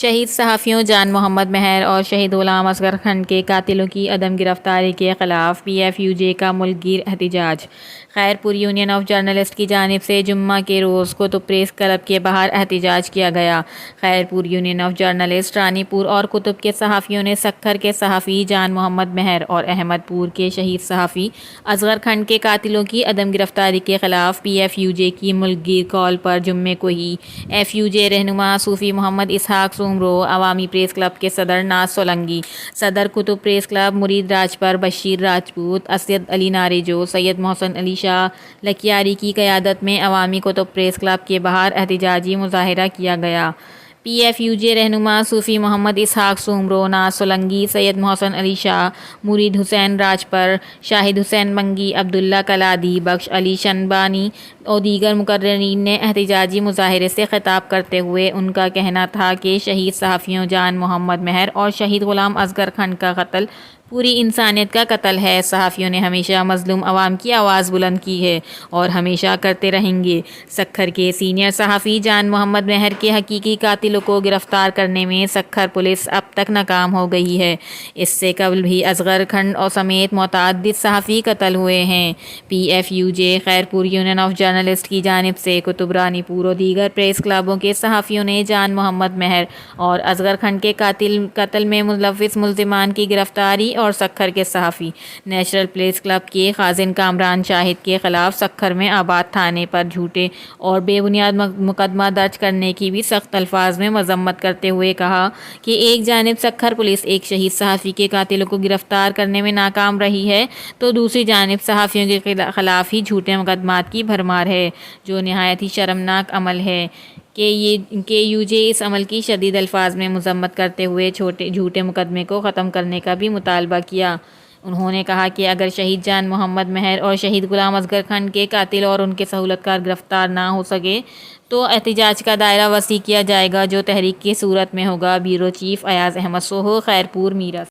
شہید صحافیوں جان محمد مہر اور شہید غلام اصغر خان کے قاتلوں کی عدم گرفتاری کے خلاف پی ایف یو جے کا ملک گیر احتجاج۔ خیرپور یونین آف جرنلسٹ کی جانب سے جمعہ کے روز قطب پریس کلب کے باہر احتجاج کیا گیا۔ خیرپور یونین آف جرنلسٹ، رانی پور اور قطب کے صحافیوں نے سکھر کے صحافی جان محمد مہر اور احمد پور کے شہید صحافی اصغر خان کے قاتلوں کی عدم گرفتاری کے خلاف پی ایف یو جے کی ملک گیر کال پر جمعے کو ہی ایف یو جے رہنما صوفی محمد اسحاق سومرو، عوامی پریس کلب کے صدر ناز سولنگی، صدر قطب پریس کلب مرید راجپر بشیر راجپوت، اسد علی ناریجو، سید محسن علی شاہ لکھیاری کی قیادت میں عوامی قطب پریس کلب کے باہر احتجاجی مظاہرہ کیا گیا۔ پی ایف یو جے رہنما صوفی محمد اسحاق سومرو، ناز سولنگی، سید محسن علی شاہ، مرید حسین راجپر، شاہد حسین بنگی، عبداللہ کلادی، بخش علی شنبانی اور دیگر مقررین نے احتجاجی مظاہرے سے خطاب کرتے ہوئے ان کا کہنا تھا کہ شہید صحافیوں جان محمد مہر اور شہید غلام اصغر خان کا قتل پوری انسانیت کا قتل ہے۔ صحافیوں نے ہمیشہ مظلوم عوام کی آواز بلند کی ہے اور ہمیشہ کرتے رہیں گے۔ سکھر کے سینئر صحافی جان محمد مہر کے حقیقی قاتلوں کو گرفتار کرنے میں سکھر پولیس اب تک ناکام ہو گئی ہے۔ اس سے قبل بھی اصغر خان اور سمیت متعدد صحافی قتل ہوئے ہیں۔ P if you J Khairpur union of journalist کی جانب سے قطب، رانی پور اور دیگر پریس کلبوں کے صحافیوں نے جان محمد مہر اور اصغر خان کے قتل میں ملوث ملزمان کی گرفتاری اور سکھر کے صحافی نیشنل پریس کلب کے خازن کامران شاہد کے خلاف سکھر میں آباد تھانے پر جھوٹے اور بے بنیاد مقدمہ درج کرنے کی بھی سخت الفاظ میں مذمت کرتے ہوئے کہا کہ ایک جانب سکھر پولیس ایک شہید صحافی کے قاتلوں کو گرفتار کرنے میں ناکام رہی ہے تو دوسری جانب صحافیوں کے خلاف ہی جھوٹے مقدمات کی بھرمار ہے، جو نہایت ہی شرمناک عمل ہے۔ کہ یو جے اس عمل کی شدید الفاظ میں مذمت کرتے ہوئے جھوٹے مقدمے کو ختم کرنے کا بھی مطالبہ کیا۔ انہوں نے کہا کہ اگر شہید جان محمد مہر اور شہید غلام اصغر خان کے قاتل اور ان کے سہولتکار گرفتار نہ ہو سکے تو احتجاج کا دائرہ وسیع کیا جائے گا، جو تحریک کی صورت میں ہوگا۔ Bureau chief Ayaz Ahmed Soho, Khairpur, Meerut.